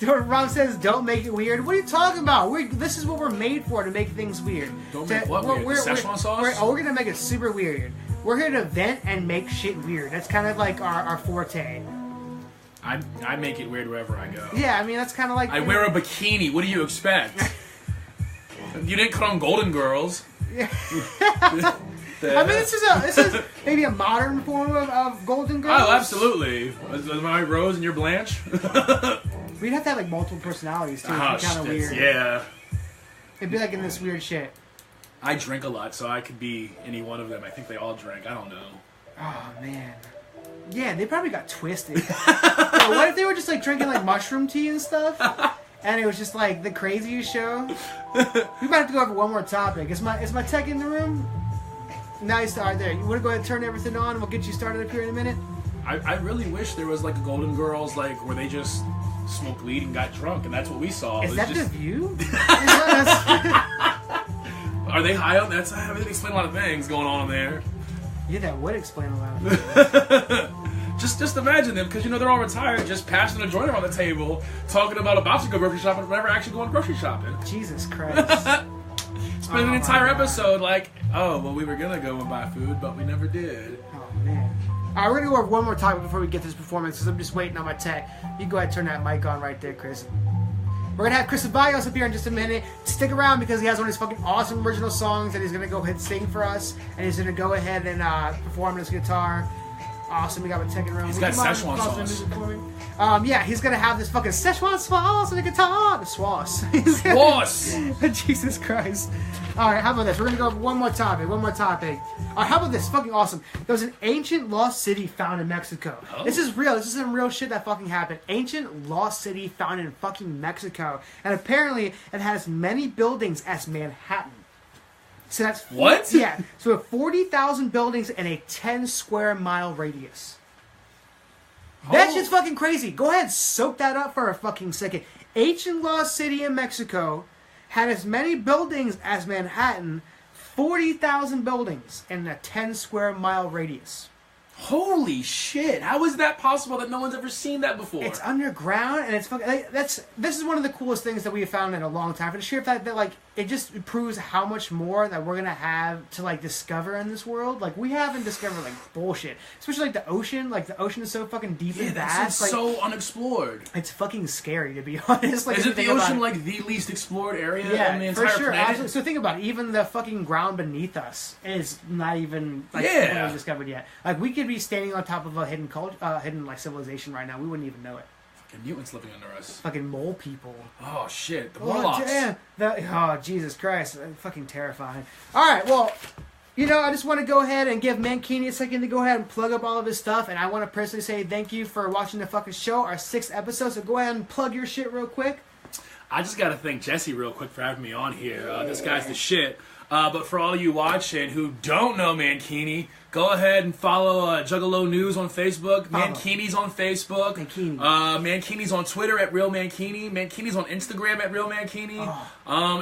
Rob says, "Don't make it weird." What are you talking about? This is what we're made for, to make things weird. Don't make what weird? Szechuan sauce? We're gonna make it super weird. We're here to vent and make shit weird. That's kind of like our forte. I make it weird wherever I go. Yeah, I mean that's kind of like. I wear a bikini. What do you expect? You didn't cut on Golden Girls. Yeah. I mean, this is maybe a modern form of Golden Girls. Oh, absolutely. My Rose and your Blanche. We'd have to have like multiple personalities too. It'd be kind of weird. Yeah. It'd be like in this weird shit. I drink a lot, so I could be any one of them. I think they all drink. I don't know. Oh man. Yeah, they probably got twisted. So what if they were just like drinking like mushroom tea and stuff? And it was just like the craziest show. We might have to go over one more topic. Is my tech in the room? Nice. All right, there. You want to go ahead and turn everything on, and we'll get you started up here in a minute? I really wish there was like a Golden Girls, like where they just smoked weed and got drunk, and that's what we saw. Is that just... The View? Are they high on that? I mean, they explain a lot of things going on there. Yeah, that would explain a lot of things. Just imagine them, because they're all retired, just passing a joint around the table, talking about to go grocery shopping, but never actually going grocery shopping. Jesus Christ. Spend an entire episode like, oh, well, we were going to go and buy food, but we never did. Oh, man. All right, we're going to go over one more topic before we get to this performance, because I'm just waiting on my tech. You can go ahead and turn that mic on right there, Chris. We're going to have Chris Cevallos up here in just a minute. Stick around, because he has one of his fucking awesome original songs that he's going to go ahead and sing for us, and he's going to go ahead and perform his guitar. Awesome, we got my tech in the room. He's got Szechuan sauce. Yeah, he's gonna have this fucking Szechuan sauce on the guitar. The sauce. Jesus Christ. Alright, how about this? We're gonna go over one more topic. Alright, how about this? Fucking awesome. There was an ancient lost city found in Mexico. Oh. This is real. This is some real shit that fucking happened. Ancient lost city found in fucking Mexico. And apparently it has as many buildings as Manhattan. So that's... What? Yeah. So we have 40,000 buildings in a 10 square mile radius. That's just fucking crazy. Go ahead and soak that up for a fucking second. Ancient lost city in Mexico had as many buildings as Manhattan, 40,000 buildings in a 10 square mile radius. Holy shit! How is that possible that no one's ever seen that before? It's underground, and it's fucking. This is one of the coolest things that we have found in a long time. For the sheer fact that like it just proves how much more that we're gonna have to like discover in this world. Like we haven't discovered like bullshit, especially like the ocean. Like the ocean is so fucking deep and vast. Like, so unexplored. It's fucking scary to be honest. Like, is it the ocean like the least explored area on the entire for sure. planet? Absolutely. So think about it. Even the fucking ground beneath us is not even fully discovered yet. Like we could be standing on top of a hidden like civilization right now. We wouldn't even know it. Fucking mutants living under us. Fucking mole people. Oh shit! The warlocks. Damn. Oh Jesus Christ! Fucking terrifying. All right, well, I just want to go ahead and give Mankini a second to go ahead and plug up all of his stuff, and I want to personally say thank you for watching the fucking show, our 6th episode. So go ahead and plug your shit real quick. I just got to thank Jesse real quick for having me on here. This guy's the shit. But for all you watching who don't know Mankini, go ahead and follow Juggalo News on Facebook. Mankini's on Facebook. Mankini's on Twitter at Real Mankini. Mankini's on Instagram at Real Mankini.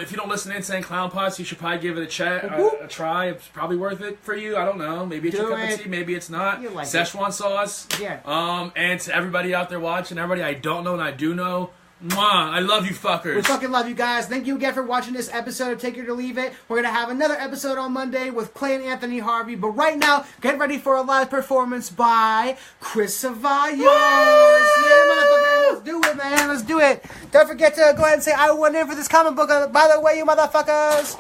If you don't listen to Insane Clown Pots, you should probably give it a try. It's probably worth it for you. I don't know. Maybe it's your cup of tea. Maybe it's not. Like Szechuan sauce. Yeah. And to everybody out there watching, everybody I don't know and I do know, mwah, I love you fuckers. We fucking love you guys. Thank you again for watching this episode of Take It or Leave It. We're going to have another episode on Monday with Clay and Anthony Harvey. But right now, get ready for a live performance by Chris Cevallos. Yeah, motherfucker. Let's do it, man. Let's do it. Don't forget to go ahead and say I went in for this comic book. By the way, you motherfuckers.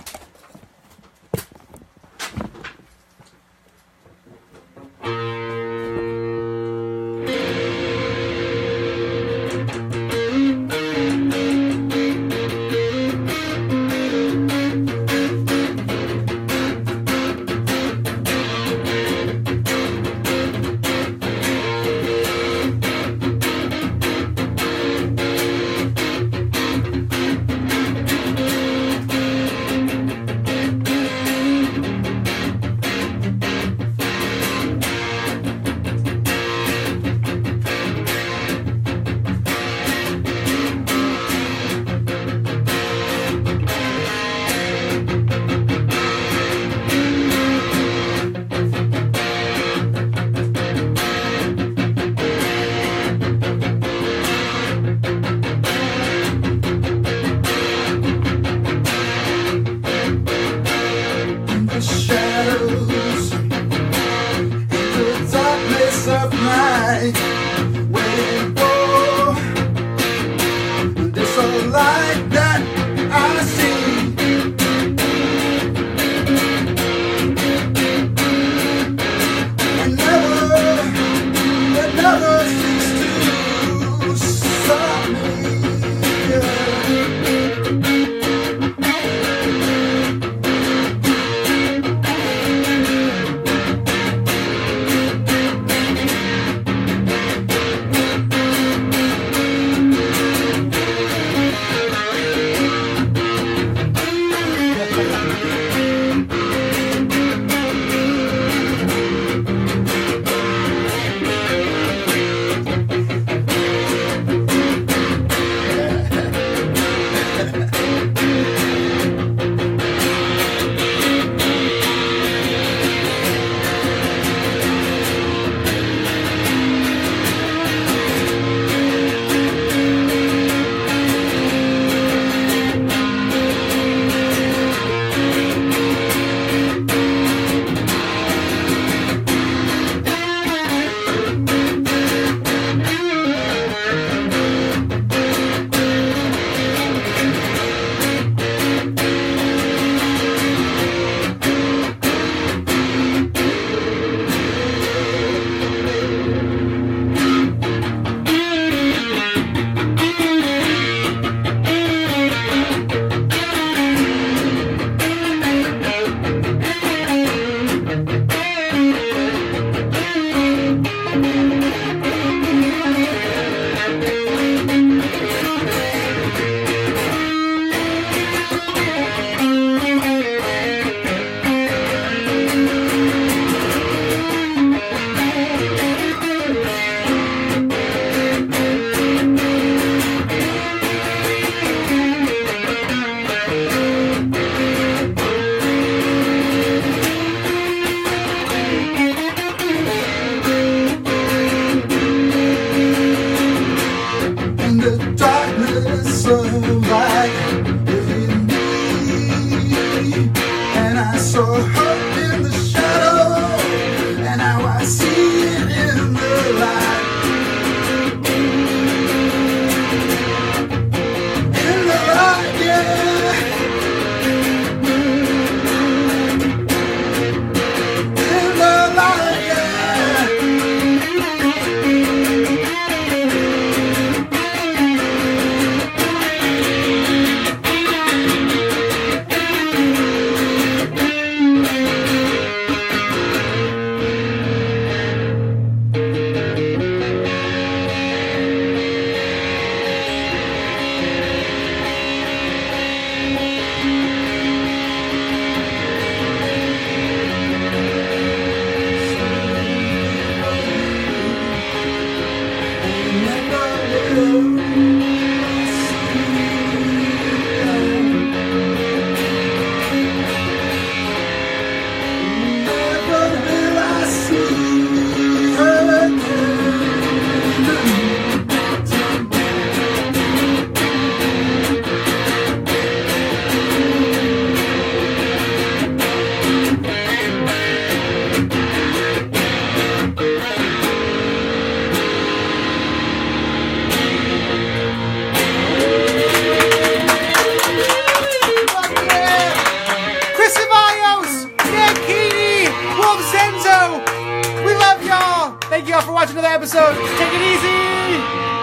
watch another episode. Take it easy.